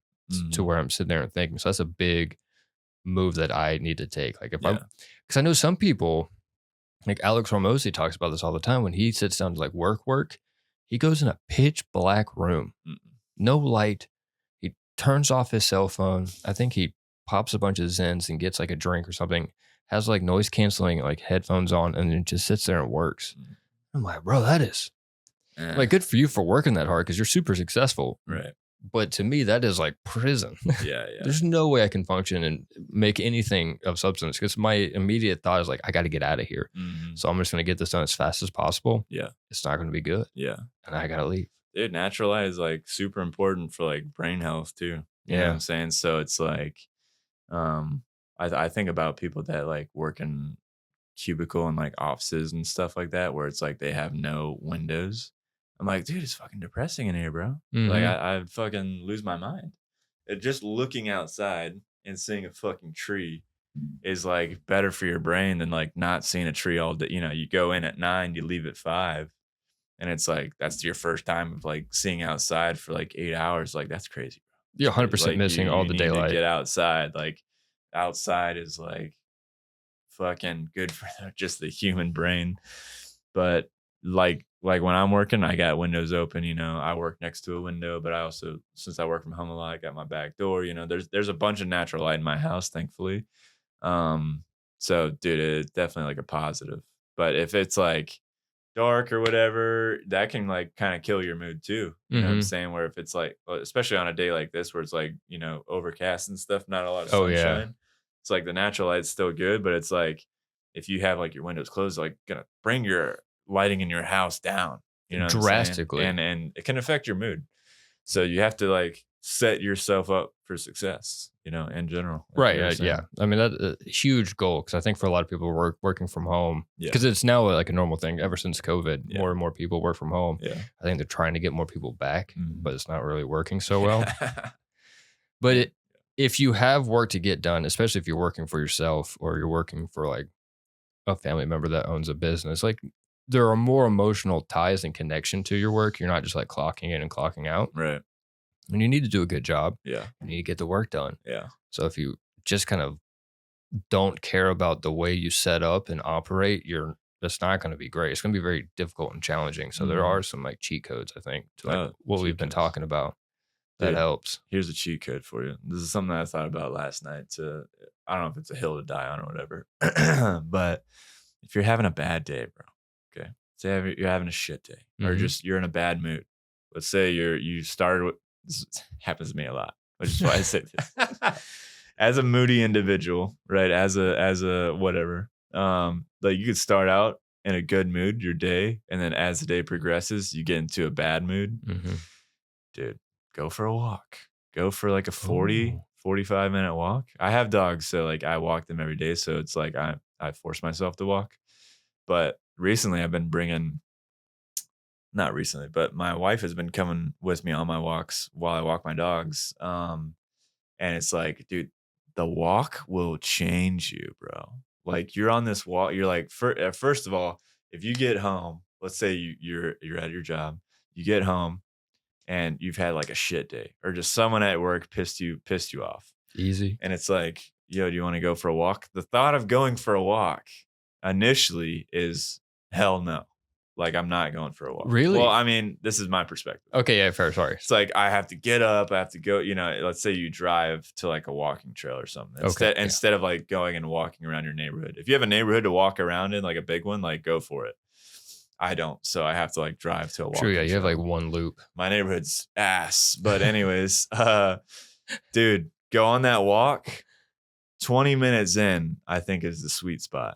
to where I'm sitting there and thinking. So that's a big move that I need to take. Like if I'm, because I know some people, like Alex Ramosi talks about this all the time. When he sits down to like work, he goes in a pitch black room no light. He turns off his cell phone. I think he pops a bunch of Zens and gets like a drink or something, has like noise canceling like headphones on, and then just sits there and works. I'm like, bro, that is like good for you for working that hard because you're super successful. Right. But to me, that is like prison. Yeah. There's no way I can function and make anything of substance because my immediate thought is like, I got to get out of here. Mm-hmm. So I'm just going to get this done as fast as possible. Yeah. It's not going to be good. Yeah. And I got to leave. Dude, natural light is like super important for like brain health too. You know what I'm saying? So it's like, I think about people that like work in cubicle and like offices and stuff like that, where it's like they have no windows. I'm like, dude, it's fucking depressing in here, bro. Mm-hmm. Like I'd fucking lose my mind. Just looking outside and seeing a fucking tree is like better for your brain than like not seeing a tree all day. You know, you go in at 9, you leave at 5. And it's like, that's your first time of like seeing outside for like 8 hours. Like, that's crazy, bro. You're 100% like, missing all the daylight. To get outside. Like, outside is like fucking good for just the human brain. But like when I'm working, I got windows open, you know, I work next to a window, but I also, since I work from home a lot, I got my back door, you know, there's a bunch of natural light in my house, thankfully. So dude, it's definitely like a positive. But if it's like dark or whatever, that can like kind of kill your mood too. You know what I'm saying? Where if it's like, especially on a day like this where it's like, you know, overcast and stuff, not a lot of sunshine. It's like the natural light's still good, but it's like if you have like your windows closed, like gonna bring your lighting in your house down, you know, drastically, and it can affect your mood. So you have to like set yourself up for success, you know, in general. Right. Yeah. I mean, that's a huge goal because I think for a lot of people working from home, because it's now like a normal thing ever since COVID, more and more people work from home. Yeah. I think they're trying to get more people back, but it's not really working so well. But if you have work to get done, especially if you're working for yourself or you're working for like a family member that owns a business, like there are more emotional ties and connection to your work. You're not just like clocking in and clocking out. Right. And you need to do a good job. Yeah. You need to get the work done. Yeah. So if you just kind of don't care about the way you set up and operate, that's not going to be great. It's going to be very difficult and challenging. So there are some like cheat codes, I think, to like what we've been talking about. That helps. Here's a cheat code for you. This is something that I thought about last night. I don't know if it's a hill to die on or whatever, but if you're having a bad day, bro, okay, say you're having a shit day or just you're in a bad mood. Let's say you started with, this happens to me a lot, which is why I say this. As a moody individual, right? As a whatever, like you could start out in a good mood your day, and then as the day progresses, you get into a bad mood. Dude, go for a walk. Go for like a 45-minute walk. I have dogs, so like I walk them every day. So it's like I force myself to walk. But recently I've been not recently, but my wife has been coming with me on my walks while I walk my dogs. And it's like, dude, the walk will change you, bro. Like you're on this walk. You're like, first of all, if you get home, let's say you're at your job, you get home and you've had like a shit day or just someone at work pissed you off. Easy. And it's like, yo, do you want to go for a walk? The thought of going for a walk initially is hell no. Like I'm not going for a walk. Really? Well, I mean, this is my perspective. Okay, yeah, fair. Sorry. It's like I have to get up. I have to go. You know, let's say you drive to like a walking trail or something. Instead of like going and walking around your neighborhood. If you have a neighborhood to walk around in, like a big one, like go for it. I don't, so I have to like drive to a walking trail. True, yeah, you have like one loop. My neighborhood's ass, but anyways, dude, go on that walk. 20 minutes in, I think is the sweet spot.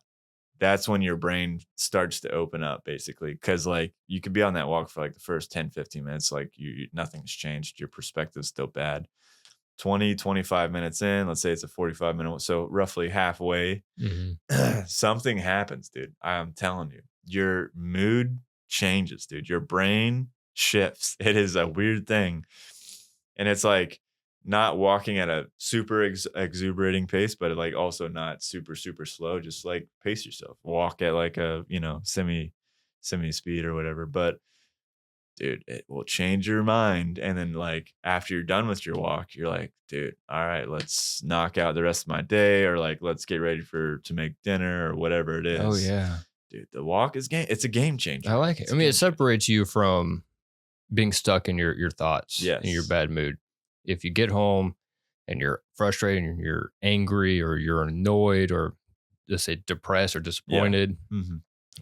That's when your brain starts to open up basically. Cause like you could be on that walk for like the first 10, 15 minutes. Like nothing's changed. Your perspective's still bad. 20, 25 minutes in, let's say it's a 45-minute. So roughly halfway, something happens, dude. I'm telling you, your mood changes, dude. Your brain shifts. It is a weird thing. And it's like, not walking at a super exuberating pace, but like also not super, super slow. Just like pace yourself. Walk at like a, you know, semi speed or whatever. But dude, it will change your mind. And then like after you're done with your walk, you're like, dude, all right, let's knock out the rest of my day, or like let's get ready to make dinner or whatever it is. Oh yeah. Dude, the walk is it's a game changer. I like it. I mean, it separates you from being stuck in your thoughts, in your bad mood. If you get home and you're frustrated and you're angry or you're annoyed or just say depressed or disappointed,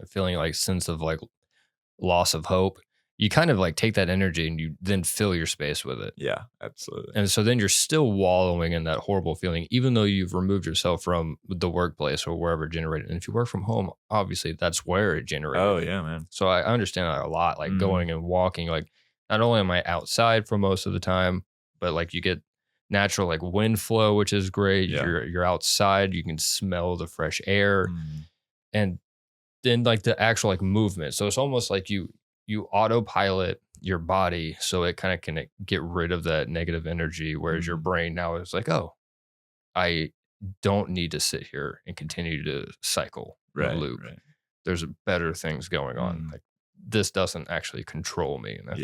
feeling like sense of like loss of hope, you kind of like take that energy and you then fill your space with it. Yeah, absolutely. And so then you're still wallowing in that horrible feeling, even though you've removed yourself from the workplace or wherever it generated. And if you work from home, obviously that's where it generated. Oh, yeah, man. So I understand that a lot, like going and walking, like not only am I outside for most of the time, but like you get natural like wind flow, which is great. You're outside, you can smell the fresh air. And then like the actual like movement. So it's almost like you autopilot your body so it kind of can get rid of that negative energy, whereas your brain now is like, oh, I don't need to sit here and continue to cycle and loop. Right. There's better things going on. Like this doesn't actually control me. And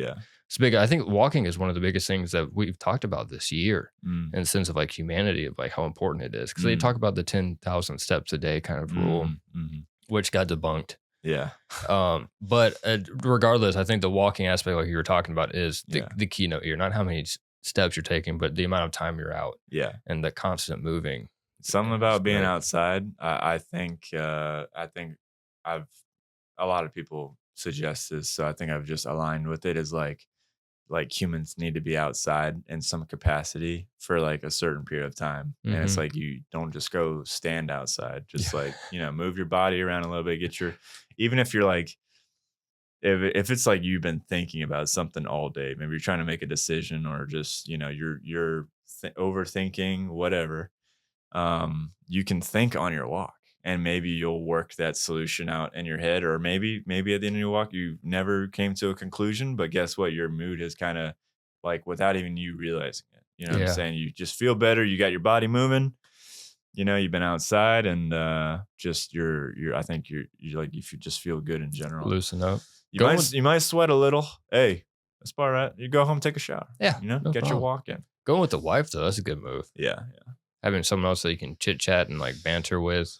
it's big. I think walking is one of the biggest things that we've talked about this year in the sense of like humanity, of like how important it is. Because they talk about the 10,000 steps a day kind of rule, which got debunked. Yeah. But regardless, I think the walking aspect, like you were talking about, is the keynote here. Not how many steps you're taking, but the amount of time you're out. Yeah. And the constant moving. Something about being outside. I think I've a lot of people suggest this, so I think I've just aligned with it. Is like humans need to be outside in some capacity for like a certain period of time. And it's like, you don't just go stand outside, just like, move your body around a little bit, even if you're like, if it's like you've been thinking about something all day, maybe you're trying to make a decision or just, you're overthinking, whatever. You can think on your walk. And maybe you'll work that solution out in your head, or maybe at the end of your walk, you never came to a conclusion. But guess what? Your mood is kind of like, without even you realizing it. You know what I'm saying? You just feel better. You got your body moving. You've been outside, and just I think you're like, if you just feel good in general, loosen up. You might sweat a little. Hey, that's part right. You go home, take a shower. Yeah, get your walk in. Going with the wife though, that's a good move. Yeah. Having someone else that you can chit chat and like banter with.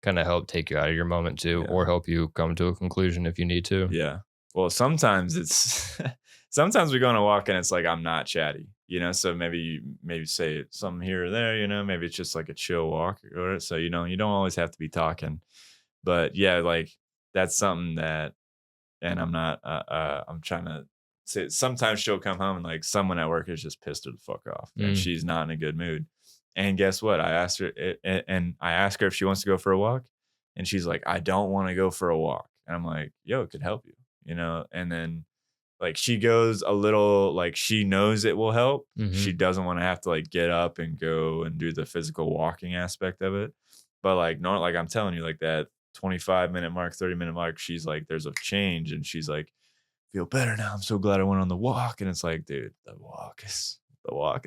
Kind of help take you out of your moment too, or help you come to a conclusion if you need to. Yeah. Well, sometimes sometimes we go on a walk and it's like, I'm not chatty, so maybe say something here or there, maybe it's just like a chill walk or so, you don't always have to be talking, but yeah, like that's something that, and I'm not, I'm trying to say, sometimes she'll come home and like someone at work is just pissed her the fuck off and she's not in a good mood. And guess what? I asked her if she wants to go for a walk. And she's like, I don't want to go for a walk. And I'm like, yo, it could help you, And then like she goes a little, like she knows it will help. She doesn't want to have to like get up and go and do the physical walking aspect of it. But like, not like I'm telling you, like that 25-minute mark, 30-minute mark, she's like, there's a change. And she's like, feel better now. I'm so glad I went on the walk. And it's like, dude, the walk is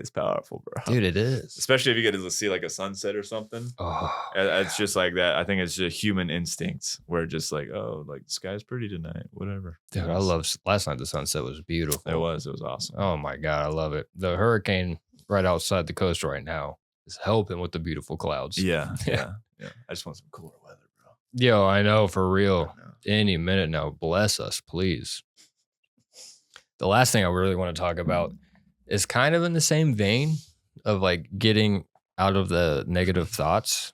powerful, bro. Dude, it is. Especially if you get to see like a sunset or something. Oh, it's just like that. I think it's just human instincts where just like, oh, like the sky's pretty tonight, whatever. Dude, I love last night. The sunset was beautiful. It was awesome. Oh my God, I love it. The hurricane right outside the coast right now is helping with the beautiful clouds. Yeah. I just want some cooler weather, bro. Yo, I know, for real. Any minute now. Bless us, please. The last thing I really want to talk about is kind of in the same vein of like getting out of the negative thoughts,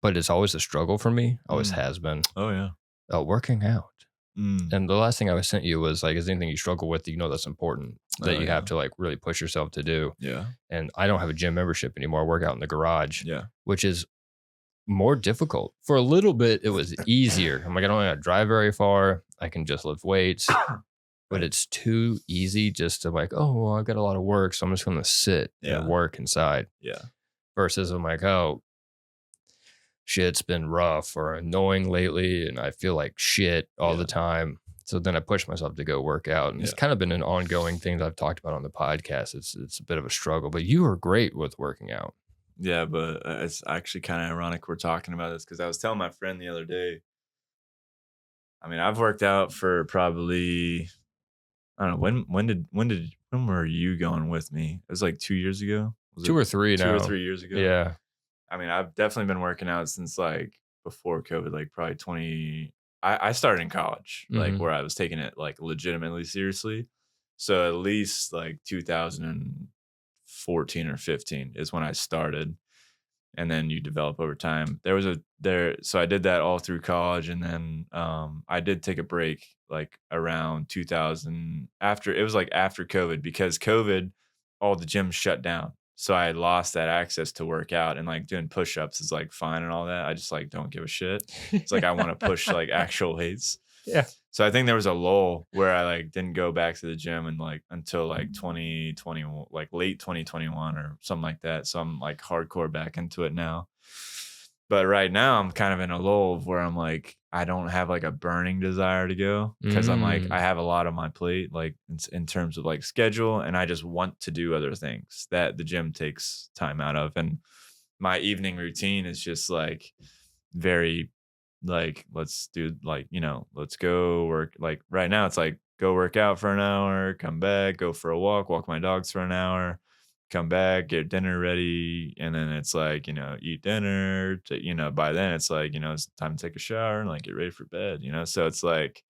but it's always a struggle for me. Always has been. Oh yeah. Working out. And the last thing I sent you was like, is anything you struggle with, that's important that you have to like really push yourself to do. Yeah. And I don't have a gym membership anymore. I work out in the garage. Yeah. Which is more difficult. For a little bit, it was easier. I'm like, I don't have to drive very far. I can just lift weights. But it's too easy just to like, oh, well, I got a lot of work, so I'm just going to sit and work inside. Yeah. Versus I'm like, oh, shit's been rough or annoying lately, and I feel like shit all the time. So then I push myself to go work out. And it's kind of been an ongoing thing that I've talked about on the podcast. It's a bit of a struggle, but you are great with working out. Yeah, but it's actually kind of ironic we're talking about this because I was telling my friend the other day, I mean, I've worked out for probably... I don't know, when were you going with me? It was like 2 years ago. Was 2 or 3 now. 2 or 3 years ago. Yeah. I mean, I've definitely been working out since like before COVID, like probably I started in college, like where I was taking it like legitimately seriously. So at least like 2014 or 15 is when I started. And then you develop over time. So I did that all through college, and then I did take a break like around 2000 after COVID, because COVID, all the gyms shut down. So I lost that access to work out, and like doing push-ups is like fine and all that. I just like don't give a shit. It's like I want to push like actual weights. Yeah. So I think there was a lull where I like didn't go back to the gym and like until like 2021, like late 2021 or something like that. So I'm like hardcore back into it now. But right now I'm kind of in a lull where I'm like, I don't have like a burning desire to go, because I'm like, I have a lot on my plate, like in terms of like schedule, and I just want to do other things that the gym takes time out of. And my evening routine is just like very like, let's do like, let's go work. Like right now it's like go work out for an hour, come back, go for a walk my dogs for an hour, come back, get dinner ready, and then it's like, eat dinner by then it's like, it's time to take a shower and like get ready for bed, so it's like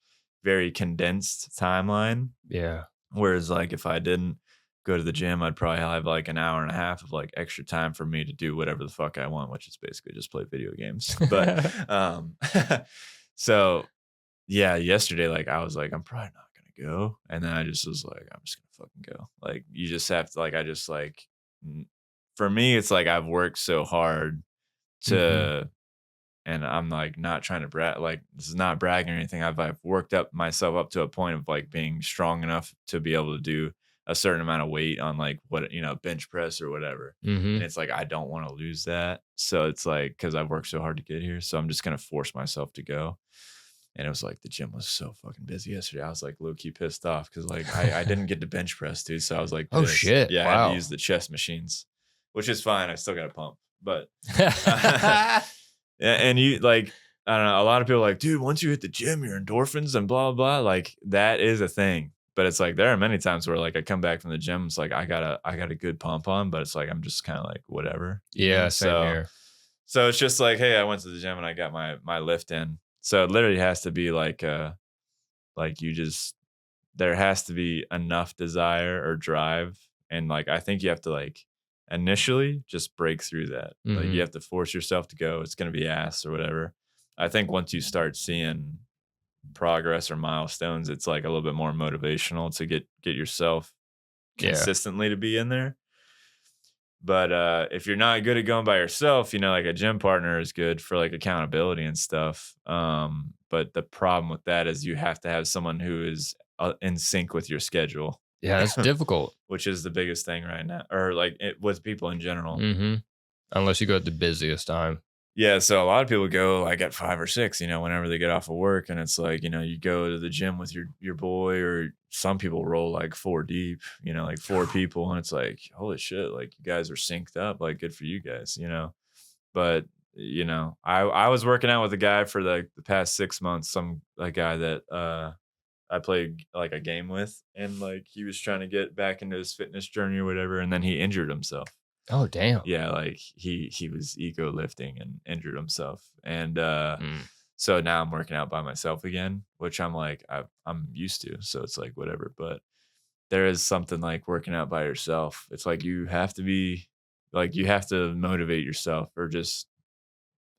very condensed timeline. Yeah. Whereas like if I didn't go to the gym, I'd probably have like an hour and a half of like extra time for me to do whatever the fuck I want, which is basically just play video games. But so yeah, yesterday like I was like, I'm probably not gonna go. And then I just was like, I'm just gonna fucking go. Like you just have to like, I just like for me, it's like I've worked so hard to and I'm like not trying to brag, like this is not bragging or anything. I've worked up myself up to a point of like being strong enough to be able to do a certain amount of weight on like what, bench press or whatever. And it's like, I don't want to lose that. So it's like, cause I've worked so hard to get here. So I'm just going to force myself to go. And it was like, the gym was so fucking busy yesterday. I was like low key pissed off. Cause like I didn't get to bench press, dude. So I was like, oh pissed. shit. Yeah. Wow. I had to use the chest machines, which is fine. I still got to pump, but and you like, I don't know. A lot of people are like, dude, once you hit the gym, your endorphins and blah, blah, blah. Like that is a thing. But it's like there are many times where like I come back from the gym, it's like I got a good pump on, but it's like I'm just kind of like whatever. Yeah, same here. So it's just like, hey, I went to the gym and I got my lift in. So it literally has to be like there has to be enough desire or drive, and like I think you have to like initially just break through that. Like you have to force yourself to go. It's gonna be ass or whatever. I think once you start seeing progress or milestones, it's like a little bit more motivational to get yourself consistently to be in there. But if you're not good at going by yourself, like a gym partner is good for like accountability and stuff. But the problem with that is you have to have someone who is in sync with your schedule. Yeah, that's difficult. Which is the biggest thing right now, or like with people in general. Unless you go at the busiest time. Yeah, so a lot of people go like at 5 or 6, whenever they get off of work, and it's like, you go to the gym with your boy, or some people roll like 4 deep, like 4 people, and it's like, holy shit, like you guys are synced up, like good for you guys, But I was working out with a guy for the past 6 months, a guy that I played like a game with, and like he was trying to get back into his fitness journey or whatever, and then he injured himself. Oh damn. Yeah, like he was ego lifting and injured himself, and so now I'm working out by myself again, which I'm like I'm used to, so it's like whatever. But there is something like working out by yourself. It's like you have to motivate yourself, or just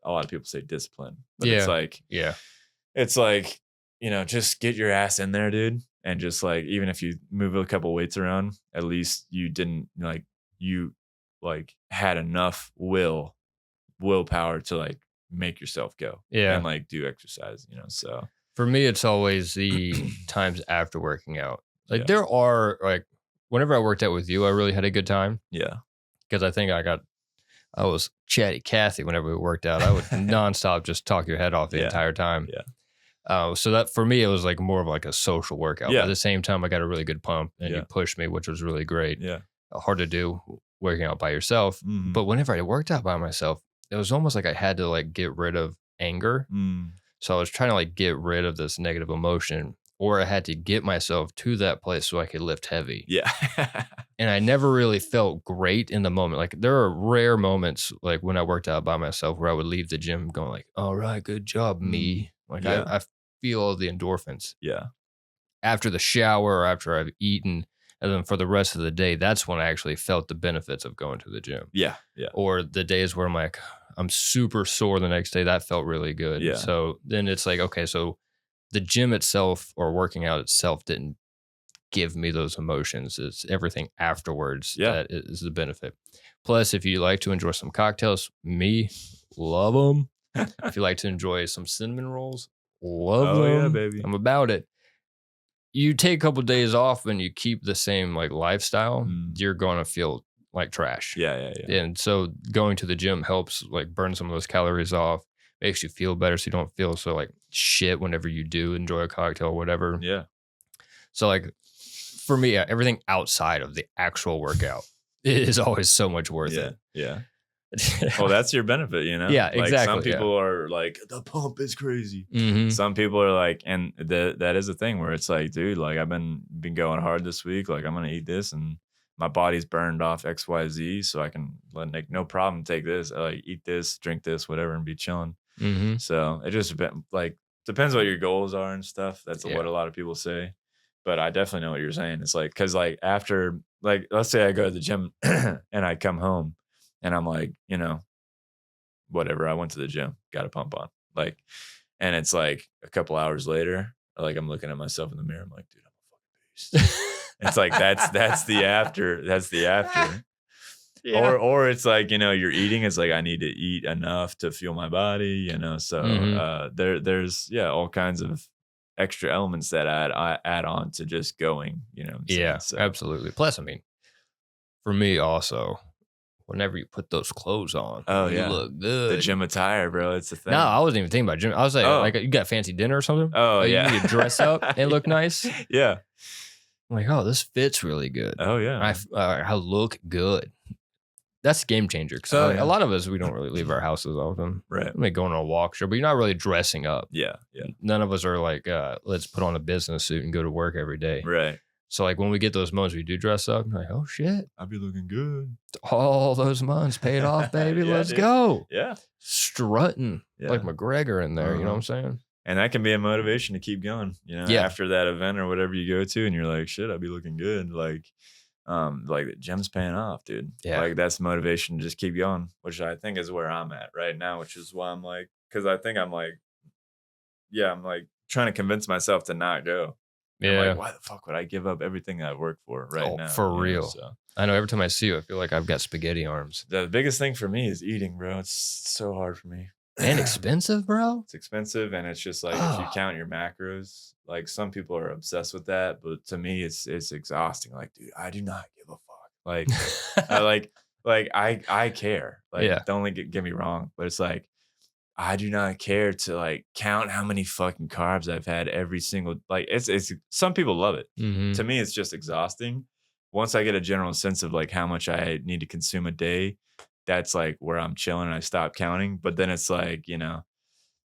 a lot of people say discipline, but it's like just get your ass in there, dude, and just like even if you move a couple weights around, at least you didn't you had enough willpower to like make yourself go and like do exercise, so for me it's always the times after working out. Like there are like whenever I worked out with you, I really had a good time, because I think I was chatty Cathy whenever we worked out. I would nonstop just talk your head off the entire time. So that for me it was like more of like a social workout, but at the same time I got a really good pump, and you pushed me, which was really great. Hard to do working out by yourself. But whenever I worked out by myself, it was almost like I had to like get rid of anger. So I was trying to like get rid of this negative emotion, or I had to get myself to that place so I could lift heavy. And I never really felt great in the moment. Like there are rare moments like when I worked out by myself where I would leave the gym going like, all right, good job, me. Like I feel all the endorphins. after the shower or after I've eaten, and then for the rest of the day, that's when I actually felt the benefits of going to the gym. Yeah. Or the days where I'm super sore the next day, that felt really good. Yeah. So then it's like, okay, so the gym itself or working out itself didn't give me those emotions. It's everything afterwards that is the benefit. Plus, if you like to enjoy some cocktails, love them. If you like to enjoy some cinnamon rolls, love them. Yeah, baby. I'm about it. You take a couple of days off and you keep the same like lifestyle, you're going to feel like trash. Yeah. And so going to the gym helps like burn some of those calories off, makes you feel better so you don't feel so like shit whenever you do enjoy a cocktail or whatever. Yeah. So like for me, everything outside of the actual workout is always so much worth it. Yeah. Well, that's your benefit, you know? Yeah, like exactly. Some people are like, the pump is crazy. Mm-hmm. Some people are like, and that is a thing where it's like, dude, like I've been going hard this week. Like I'm going to eat this and my body's burned off XYZ. So I can like no problem take this, like eat this, drink this, whatever, and be chilling. Mm-hmm. So it just like depends what your goals are and stuff. That's what a lot of people say. But I definitely know what you're saying. It's like, cause like after, like, let's say I go to the gym and I come home and I'm like, you know, whatever, I went to the gym, got a pump on. Like, and it's like a couple hours later, like I'm looking at myself in the mirror. I'm like, dude, I'm a fucking beast. It's like, that's the after. That's the after. Yeah. Or it's like, you know, you're eating. It's like, I need to eat enough to fuel my body, you know? So there's all kinds of extra elements that I add on to just going, you know? Yeah, so. Absolutely. Plus, I mean, for me also, whenever you put those clothes on, you look good. The gym attire, bro. It's a thing. No, I wasn't even thinking about gym. I was like, you got fancy dinner or something? Oh, yeah. You need to dress up and look nice? Yeah. I'm like, oh, this fits really good. Oh, yeah. I look good. That's a game changer. Because a lot of us, we don't really leave our houses often. Right. We may go on a walk, sure, but you're not really dressing up. Yeah. None of us are like, let's put on a business suit and go to work every day. Right. So like when we get those months we do dress up, I'm like, oh shit. I'll be looking good. All those months paid off, baby. Let's go. Yeah. Strutting like McGregor in there. You know what I'm saying? And that can be a motivation to keep going, you know, after that event or whatever you go to and you're like, shit, I'll be looking good. Like the gym's paying off, dude. Yeah. Like that's motivation to just keep going, which I think is where I'm at right now, which is why I'm like, cause I think I'm like trying to convince myself to not go. Yeah. I'm like, why the fuck would I give up everything that I work for now? For real. Know, so. I know every time I see you, I feel like I've got spaghetti arms. The biggest thing for me is eating, bro. It's so hard for me. And expensive, bro. It's expensive. And it's just like, if you count your macros, like some people are obsessed with that. But to me, it's exhausting. Like, dude, I do not give a fuck. Like, I care. Like, don't get me wrong. But it's like, I do not care to like count how many fucking carbs I've had every single, like it's some people love it. Mm-hmm. To me, it's just exhausting. Once I get a general sense of like how much I need to consume a day, that's like where I'm chilling and I stop counting. But then it's like, you know,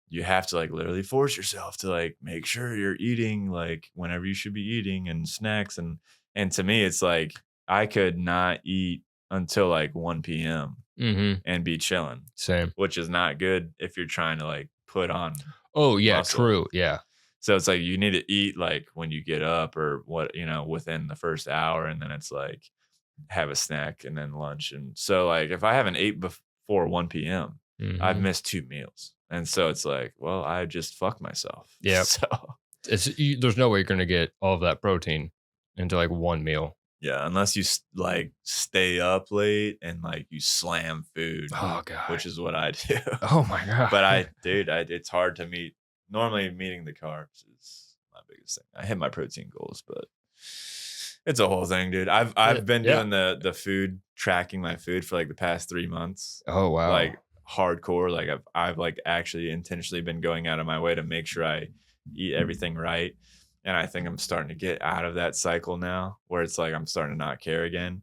you have to like literally force yourself to like make sure you're eating like whenever you should be eating and snacks. And to me, it's like I could not eat until like 1 p.m. And be chilling. Same. Which is not good if you're trying to like put on. Oh, yeah, muscle. true. Yeah. So it's like you need to eat like when you get up or what, you know, within the first hour. And then it's like have a snack and then lunch. And so like if I haven't ate before 1 p.m., I've missed 2 meals. And so it's like, well, I just fucked myself. Yeah. So there's no way you're going to get all of that protein into like one meal. Yeah, unless you like stay up late and like you slam food. Oh god, which is what I do. Oh my god. But it's hard to meet. Normally, meeting the carbs is my biggest thing. I hit my protein goals, but it's a whole thing, dude. I've been doing the food tracking my food for like the past 3 months. Oh wow, like hardcore. Like I've like actually intentionally been going out of my way to make sure I eat everything right. And I think I'm starting to get out of that cycle now where it's like I'm starting to not care again,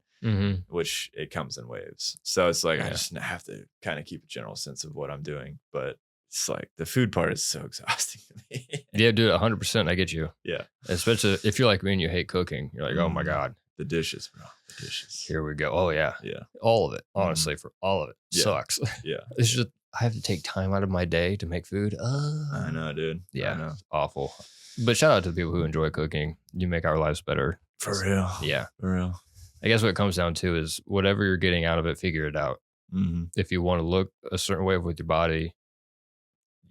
which it comes in waves. So it's like I just have to kind of keep a general sense of what I'm doing. But it's like the food part is so exhausting to me. Yeah, dude, 100%. I get you. Yeah. Especially if you're like me and you hate cooking. You're like, oh my God. The dishes, bro. The dishes. Here we go. Oh, yeah. Yeah. All of it. Honestly, for all of it. Sucks. Yeah. It's just, I have to take time out of my day to make food. I know, dude. Yeah. I know. It's awful. But shout out to the people who enjoy cooking. You make our lives better. For real. Yeah. For real. I guess what it comes down to is whatever you're getting out of it, figure it out. Mm-hmm. If you want to look a certain way with your body,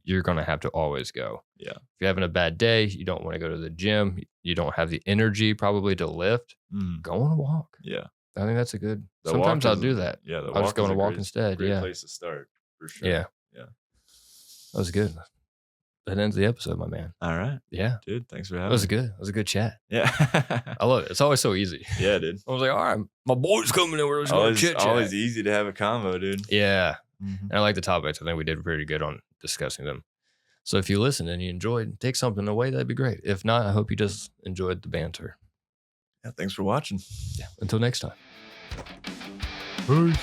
you're going to have to always go. Yeah. If you're having a bad day, you don't want to go to the gym, you don't have the energy probably to lift, go on a walk. Yeah. I think that's a good, sometimes I'll do that. Yeah. I'll just go on a walk instead. Great place to start for sure. Yeah. Yeah. That was good. That ends the episode, my man. All right. Yeah. Dude, thanks for having me. That was good. It was a good chat. Yeah. I love it. It's always so easy. Yeah, dude. I was like, all right, my boy's coming in. We're just going to chit chat. Always easy to have a convo, dude. Yeah. Mm-hmm. And I like the topics. I think we did pretty good on discussing them. So if you listen and you enjoyed, take something away, that'd be great. If not, I hope you just enjoyed the banter. Yeah, thanks for watching. Yeah. Until next time. Peace.